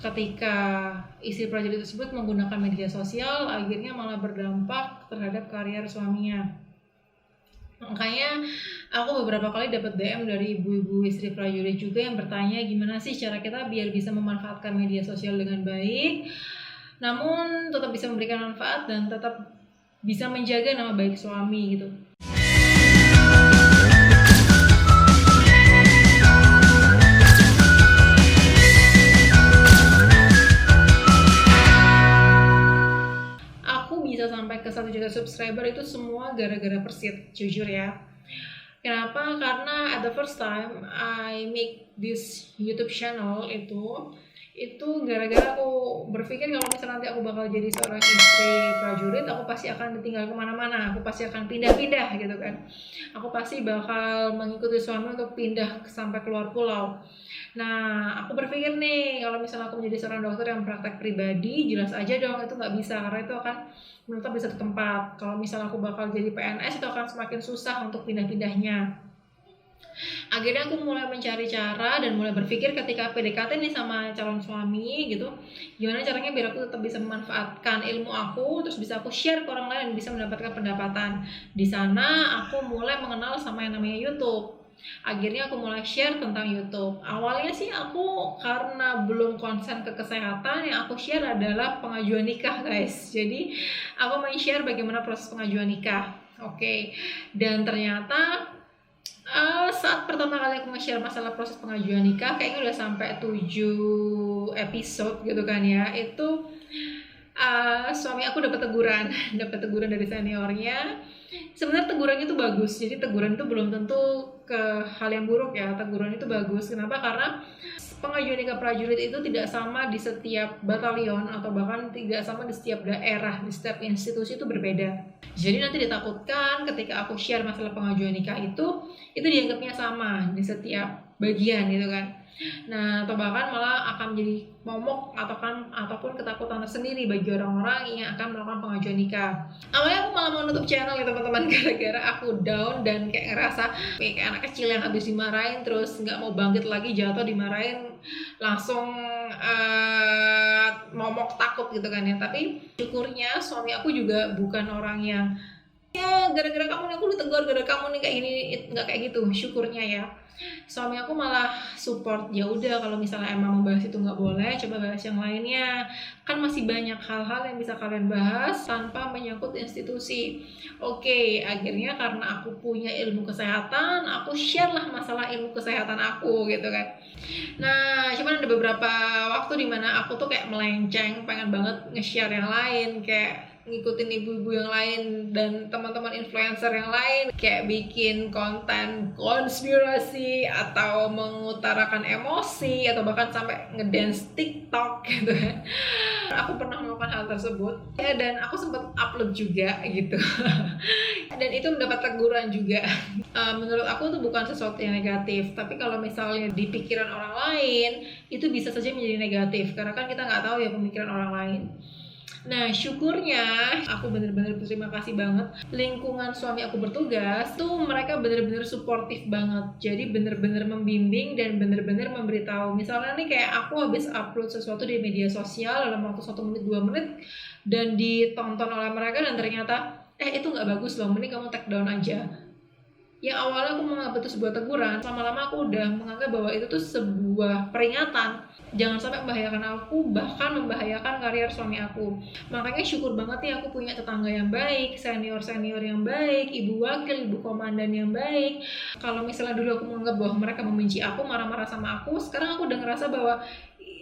ketika istri prajurit tersebut menggunakan media sosial, akhirnya malah berdampak terhadap karier suaminya. Makanya aku beberapa kali dapat DM dari ibu-ibu istri prajurit juga yang bertanya gimana sih cara kita biar bisa memanfaatkan media sosial dengan baik, namun tetap bisa memberikan manfaat dan tetap bisa menjaga nama baik suami gitu. Bisa sampai ke 1 juta subscriber itu semua gara-gara Persit, jujur ya. Kenapa? Karena at the first time I make this YouTube channel itu gara-gara aku berpikir kalau misalnya nanti aku bakal jadi seorang istri prajurit, aku pasti akan ditinggal kemana-mana, aku pasti akan pindah-pindah gitu kan. Aku pasti bakal mengikuti suami untuk pindah sampai keluar pulau. Nah, aku berpikir nih, kalau misalnya aku menjadi seorang dokter yang praktek pribadi, jelas aja dong itu nggak bisa, karena itu akan menetap di satu tempat. Kalau misalnya aku bakal jadi PNS, itu akan semakin susah untuk pindah-pindahnya. Akhirnya aku mulai mencari cara dan mulai berpikir ketika PDKT nih sama calon suami gitu, gimana caranya biar aku tetap bisa memanfaatkan ilmu aku, terus bisa aku share ke orang lain dan bisa mendapatkan pendapatan. Di sana aku mulai mengenal sama yang namanya YouTube. Akhirnya aku mulai share tentang YouTube. Awalnya sih aku karena belum konsen ke kesehatan, yang aku share adalah pengajuan nikah guys. Jadi aku men-share bagaimana proses pengajuan nikah. Oke. Dan ternyata saat pertama kali aku nge-share masalah proses pengajuan nikah, kayaknya udah sampai 7 episode gitu kan ya. Itu suami aku dapat teguran dari seniornya. Sebenarnya teguran itu bagus, jadi teguran itu belum tentu ke hal yang buruk ya. Teguran itu bagus, kenapa? Karena pengajuan nikah prajurit itu tidak sama di setiap batalion atau bahkan tidak sama di setiap daerah, di setiap institusi itu berbeda. Jadi nanti ditakutkan ketika aku share masalah pengajuan nikah itu dianggapnya sama di setiap bagian gitu kan. Nah, atau bahkan malah akan menjadi momok ataupun ketakutan tersendiri bagi orang-orang yang akan melakukan pengajuan nikah. Awalnya aku malah mau nutup channel ya teman-teman, gara-gara aku down dan kayak ngerasa kayak anak kecil yang habis dimarahin terus nggak mau bangkit lagi, jatuh dimarahin langsung momok takut gitu kan ya. Tapi syukurnya suami aku juga bukan orang yang ya gara-gara kamu nih aku ditegur, gara-gara kamu nih kayak gini, nggak kayak gitu. Syukurnya ya suami aku malah support, ya udah kalau misalnya emang membahas itu nggak boleh, coba bahas yang lainnya, kan masih banyak hal-hal yang bisa kalian bahas tanpa menyangkut institusi. Oke, akhirnya karena aku punya ilmu kesehatan, aku share lah masalah ilmu kesehatan aku gitu kan. Nah, cuman ada beberapa waktu dimana aku tuh kayak melenceng, pengen banget nge-share yang lain, kayak ngikutin ibu-ibu yang lain dan teman-teman influencer yang lain, kayak bikin konten konspirasi atau mengutarakan emosi atau bahkan sampai ngedance TikTok gitu kan. Aku pernah melakukan hal tersebut ya, dan aku sempat upload juga gitu. Dan itu mendapat teguran juga. Menurut aku itu bukan sesuatu yang negatif, tapi kalau misalnya di pikiran orang lain itu bisa saja menjadi negatif, karena kan kita nggak tahu ya pemikiran orang lain. Nah, syukurnya aku bener-bener berterima kasih banget, lingkungan suami aku bertugas tuh mereka bener-bener suportif banget. Jadi bener-bener membimbing dan bener-bener memberitahu. Misalnya nih kayak aku habis upload sesuatu di media sosial dalam waktu 1 menit 2 menit dan ditonton oleh mereka dan ternyata itu nggak bagus loh, mending kamu take down aja. Yang awalnya aku menganggap itu sebuah teguran, lama-lama aku udah menganggap bahwa itu tuh sebuah peringatan. Jangan sampai membahayakan aku, bahkan membahayakan karier suami aku. Makanya syukur banget nih aku punya tetangga yang baik, senior-senior yang baik, ibu wakil, ibu komandan yang baik. Kalau misalnya dulu aku menganggap bahwa mereka membenci aku, marah-marah sama aku, sekarang aku udah ngerasa bahwa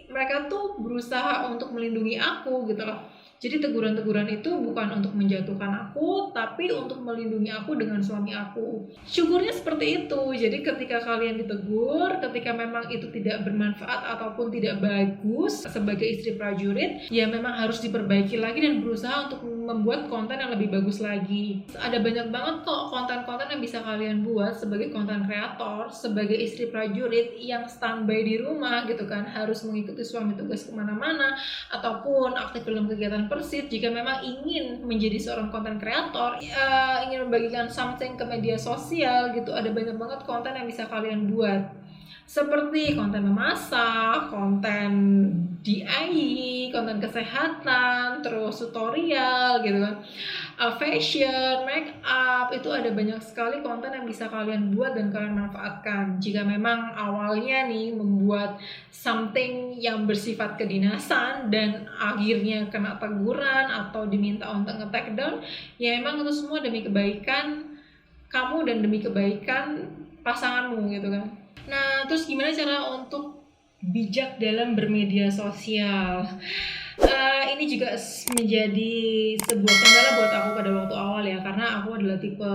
mereka tuh berusaha untuk melindungi aku gitu loh. Jadi teguran-teguran itu bukan untuk menjatuhkan aku, tapi untuk melindungi aku dengan suami aku. Syukurnya seperti itu. Jadi ketika kalian ditegur, ketika memang itu tidak bermanfaat ataupun tidak bagus sebagai istri prajurit, ya memang harus diperbaiki lagi dan berusaha untuk membuat konten yang lebih bagus lagi. Ada banyak banget kok konten-konten yang bisa kalian buat sebagai konten kreator, sebagai istri prajurit yang standby di rumah gitu kan, harus mengikuti suami tugas kemana-mana, ataupun aktif dalam kegiatan Persit. Jika memang ingin menjadi seorang konten kreator, ingin membagikan something ke media sosial gitu, ada banyak banget konten yang bisa kalian buat. seperti konten memasak, konten DIY, konten kesehatan, terus tutorial gitu kan, fashion, make up, itu ada banyak sekali konten yang bisa kalian buat dan kalian manfaatkan. Jika memang awalnya nih membuat something yang bersifat kedinasan dan akhirnya kena teguran atau diminta untuk nge-take down, ya emang itu semua demi kebaikan kamu dan demi kebaikan pasanganmu gitu kan. Nah, terus gimana cara untuk bijak dalam bermedia sosial? Ini juga menjadi sebuah kendala buat aku pada waktu awal ya, karena aku adalah tipe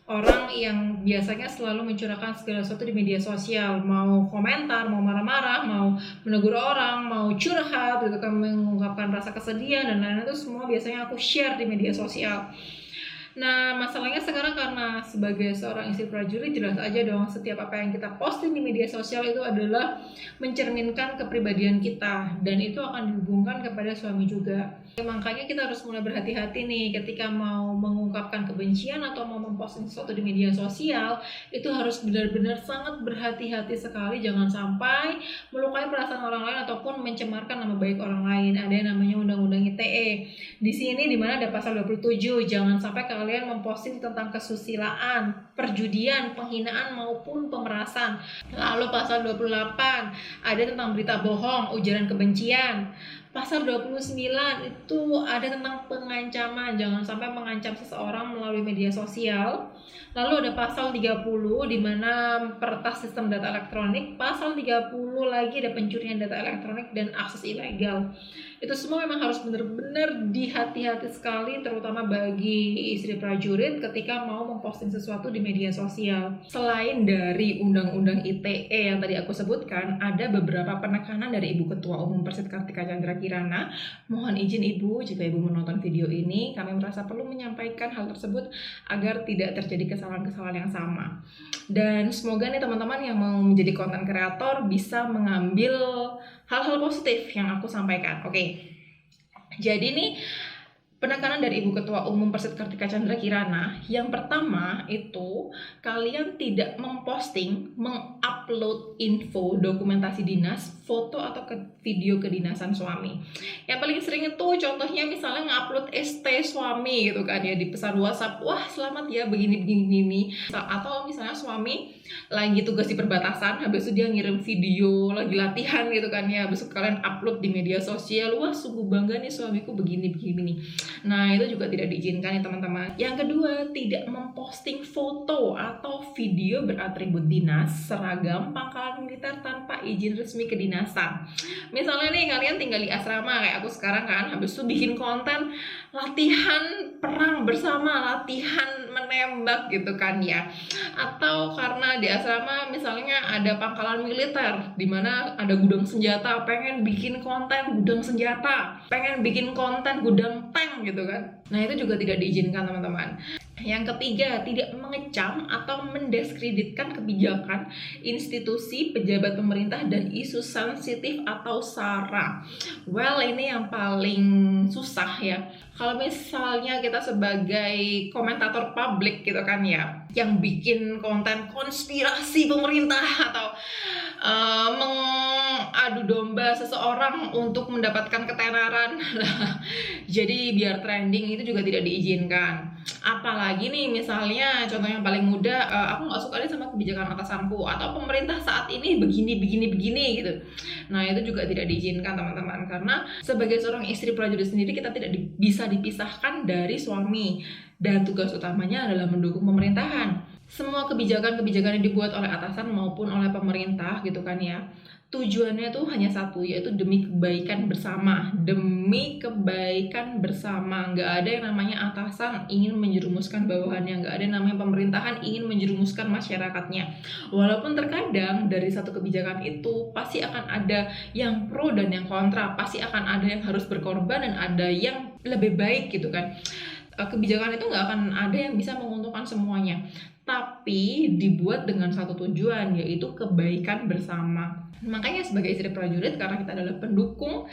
orang yang biasanya selalu mencurahkan segala sesuatu di media sosial, mau komentar, mau marah-marah, mau menegur orang, mau curhat gitu kan, mengungkapkan rasa kesedihan dan lain-lain, itu semua biasanya aku share di media sosial. Nah, masalahnya sekarang karena sebagai seorang istri prajurit, jelas aja dong setiap apa yang kita posting di media sosial itu adalah mencerminkan kepribadian kita, dan itu akan dihubungkan kepada suami juga. Makanya kita harus mulai berhati-hati nih ketika mau mengungkapkan kebencian atau mau memposting sesuatu di media sosial. Itu harus benar-benar sangat berhati-hati sekali, jangan sampai melukai perasaan orang lain ataupun mencemarkan nama baik orang lain. Ada yang namanya Undang-Undang ITE. Di sini dimana ada pasal 27, jangan sampai kalian memposting tentang kesusilaan, perjudian, penghinaan maupun pemerasan. Lalu pasal 28 ada tentang berita bohong, ujaran kebencian. Pasal 29 itu ada tentang pengancaman, jangan sampai mengancam seseorang melalui media sosial. Lalu ada pasal 30 di mana peretas sistem data elektronik, pasal 30 lagi ada pencurian data elektronik dan akses ilegal. Itu semua memang harus benar-benar dihati-hati sekali, terutama bagi istri prajurit ketika mau memposting sesuatu di media sosial. Selain dari Undang-Undang ITE yang tadi aku sebutkan, ada beberapa penekanan dari Ibu Ketua Umum Persit Kartika Chandra Kirana. Mohon izin Ibu, jika Ibu menonton video ini, kami merasa perlu menyampaikan hal tersebut agar tidak terjadi kesalahan-kesalahan yang sama. Dan semoga nih teman-teman yang mau menjadi konten kreator bisa mengambil hal-hal positif yang aku sampaikan. Oke. Jadi nih penekanan dari Ibu Ketua Umum Persit Kartika Chandra Kirana, yang pertama itu kalian tidak memposting, mengupload info, dokumentasi dinas, foto atau video kedinasan suami. Yang paling sering itu contohnya misalnya ngupload ST suami gitu kan ya di pesan WhatsApp, wah selamat ya begini. Atau misalnya suami lagi tugas di perbatasan, habis itu dia ngirim video lagi latihan gitu kan ya, habis itu kalian upload di media sosial, wah sungguh bangga nih suamiku begini. Nah, itu juga tidak diizinkan ya teman-teman. Yang kedua, tidak memposting foto atau video beratribut dinas, seragam, pangkalan militer tanpa izin resmi kedinasan. Misalnya nih kalian tinggal di asrama kayak aku sekarang kan, habis itu bikin konten latihan perang bersama, latihan menembak gitu kan ya. Atau karena di asrama misalnya ada pangkalan militer di mana ada gudang senjata, pengen bikin konten gudang senjata, pengen bikin konten gudang tank gitu kan. Nah, itu juga tidak diizinkan teman-teman. Yang ketiga, tidak mengecam atau mendiskreditkan kebijakan, institusi, pejabat pemerintah, dan isu sensitif atau SARA. Well, ini yang paling susah ya. Kalau misalnya kita sebagai komentator publik gitu kan ya, yang bikin konten konspirasi pemerintah atau mengadu domba seseorang untuk mendapatkan ketenaran, jadi biar trending, itu juga tidak diizinkan. Apalagi nih misalnya contoh yang paling mudah, aku nggak suka nih sama kebijakan atasanku atau pemerintah saat ini begini gitu. Nah, itu juga tidak diizinkan teman-teman, karena sebagai seorang istri prajurit sendiri kita tidak bisa dipisahkan dari suami, dan tugas utamanya adalah mendukung pemerintahan. Semua kebijakan-kebijakan yang dibuat oleh atasan maupun oleh pemerintah gitu kan ya, tujuannya tuh hanya satu, yaitu demi kebaikan bersama. Nggak ada yang namanya atasan ingin menjerumuskan bawahannya, nggak ada yang namanya pemerintahan ingin menjerumuskan masyarakatnya. Walaupun terkadang dari satu kebijakan itu pasti akan ada yang pro dan yang kontra, pasti akan ada yang harus berkorban dan ada yang lebih baik gitu kan. Kebijakan itu nggak akan ada yang bisa menguntungkan semuanya, tapi dibuat dengan satu tujuan, yaitu kebaikan bersama. Makanya sebagai istri prajurit, karena kita adalah pendukung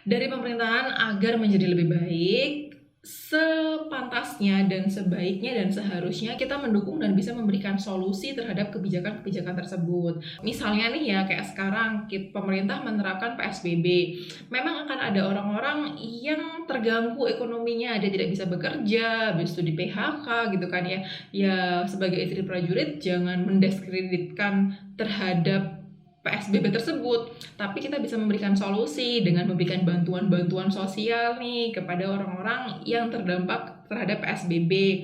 dari pemerintahan agar menjadi lebih baik, sepantasnya dan sebaiknya dan seharusnya kita mendukung dan bisa memberikan solusi terhadap kebijakan-kebijakan tersebut. Misalnya nih ya, kayak sekarang pemerintah menerapkan PSBB. Memang akan ada orang-orang yang terganggu ekonominya, dia tidak bisa bekerja, habis itu di PHK gitu kan ya. Ya sebagai istri prajurit jangan mendiskreditkan terhadap PSBB tersebut, tapi kita bisa memberikan solusi dengan memberikan bantuan-bantuan sosial nih kepada orang-orang yang terdampak terhadap PSBB.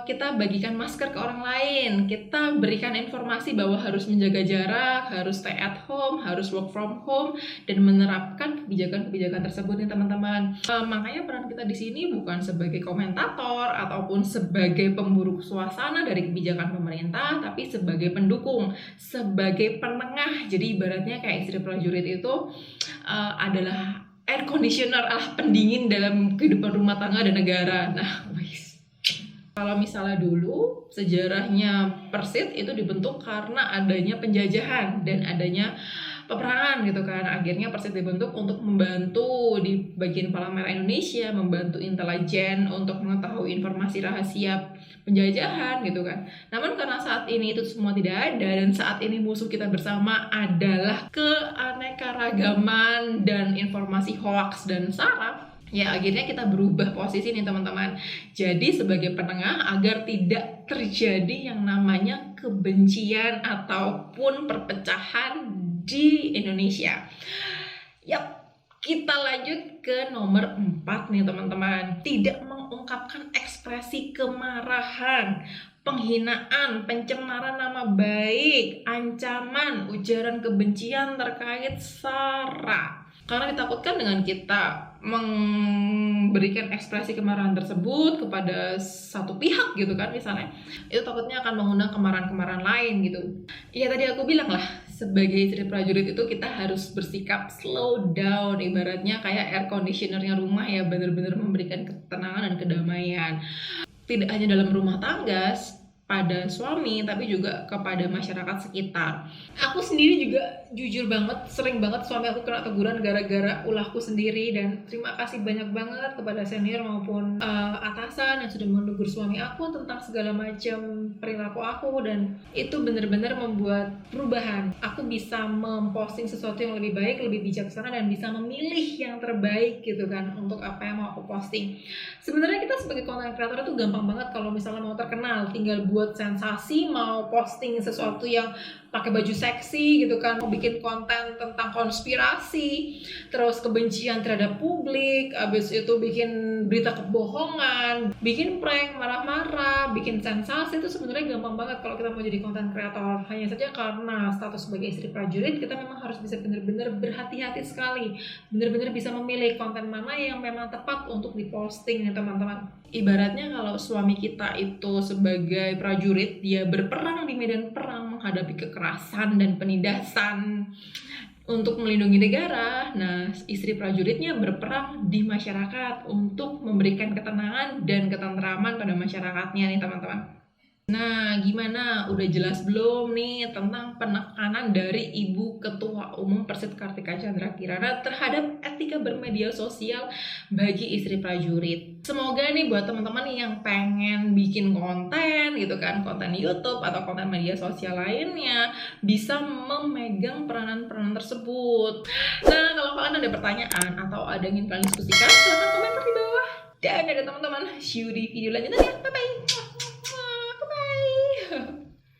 Kita bagikan masker ke orang lain, kita berikan informasi bahwa harus menjaga jarak, harus stay at home, harus work from home, dan menerapkan kebijakan-kebijakan tersebut nih teman-teman. Makanya peran kita di sini bukan sebagai komentator ataupun sebagai pemburuk suasana dari kebijakan pemerintah, tapi sebagai pendukung, sebagai penengah. Jadi ibaratnya kayak istri prajurit itu adalah air conditioner, pendingin dalam kehidupan rumah tangga dan negara. Nah, kalau misalnya dulu sejarahnya Persit itu dibentuk karena adanya penjajahan dan adanya peperangan gitu kan. Akhirnya Persit dibentuk untuk membantu di bagian Palang Merah Indonesia, membantu intelijen untuk mengetahui informasi rahasia penjajahan gitu kan. Namun karena saat ini itu semua tidak ada dan saat ini musuh kita bersama adalah keanekaragaman dan informasi hoaks dan sara, ya akhirnya kita berubah posisi nih teman-teman. Jadi sebagai penengah agar tidak terjadi yang namanya kebencian ataupun perpecahan di Indonesia. Yap, kita lanjut ke nomor 4 nih teman-teman. Tidak mengungkapkan ekspresi kemarahan, penghinaan, pencemaran nama baik, ancaman, ujaran kebencian terkait sara. Karena ditakutkan dengan kita memberikan ekspresi kemarahan tersebut kepada satu pihak gitu kan misalnya, itu takutnya akan mengundang kemarahan-kemarahan lain gitu. Ya tadi aku bilang lah, sebagai istri prajurit itu kita harus bersikap slow down, ibaratnya kayak air conditionernya rumah ya, benar-benar memberikan ketenangan dan kedamaian. Tidak hanya dalam rumah tangga pada suami, tapi juga kepada masyarakat sekitar. Aku sendiri juga jujur banget, sering banget suami aku kena teguran gara-gara ulahku sendiri, dan terima kasih banyak banget kepada senior maupun atasan yang sudah menegur suami aku tentang segala macam perilaku aku, dan itu benar-benar membuat perubahan. Aku bisa memposting sesuatu yang lebih baik, lebih bijaksana, dan bisa memilih yang terbaik gitu kan untuk apa yang mau aku posting. Sebenarnya kita sebagai content creator itu gampang banget kalau misalnya mau terkenal, tinggal buat sensasi, mau posting sesuatu yang pakai baju seksi gitu kan, mau bikin konten tentang konspirasi, terus kebencian terhadap publik, abis itu bikin berita kebohongan, bikin prank, marah-marah, bikin sensasi. Itu sebenarnya gampang banget kalau kita mau jadi content creator. Hanya saja karena status sebagai istri prajurit, kita memang harus bisa benar-benar berhati-hati sekali, benar-benar bisa memilih konten mana yang memang tepat untuk diposting ya teman-teman. Ibaratnya kalau suami kita itu sebagai prajurit, dia berperang di medan perang menghadapi kekerasan dan penindasan untuk melindungi negara. Nah, istri prajuritnya berperang di masyarakat untuk memberikan ketenangan dan ketentraman pada masyarakatnya nih teman-teman. Nah, gimana? Udah jelas belum nih tentang penekanan dari Ibu Ketua Umum Persit Kartika Chandra Kirana terhadap etika bermedia sosial bagi istri prajurit? Semoga nih buat teman-teman yang pengen bikin konten gitu kan, konten YouTube atau konten media sosial lainnya, bisa memegang peranan-peranan tersebut. Nah, kalau kalian ada pertanyaan atau ada yang ingin kalian diskusikan, silahkan komentar di bawah. Dan ada teman-teman, see you di video lanjutnya. Bye-bye!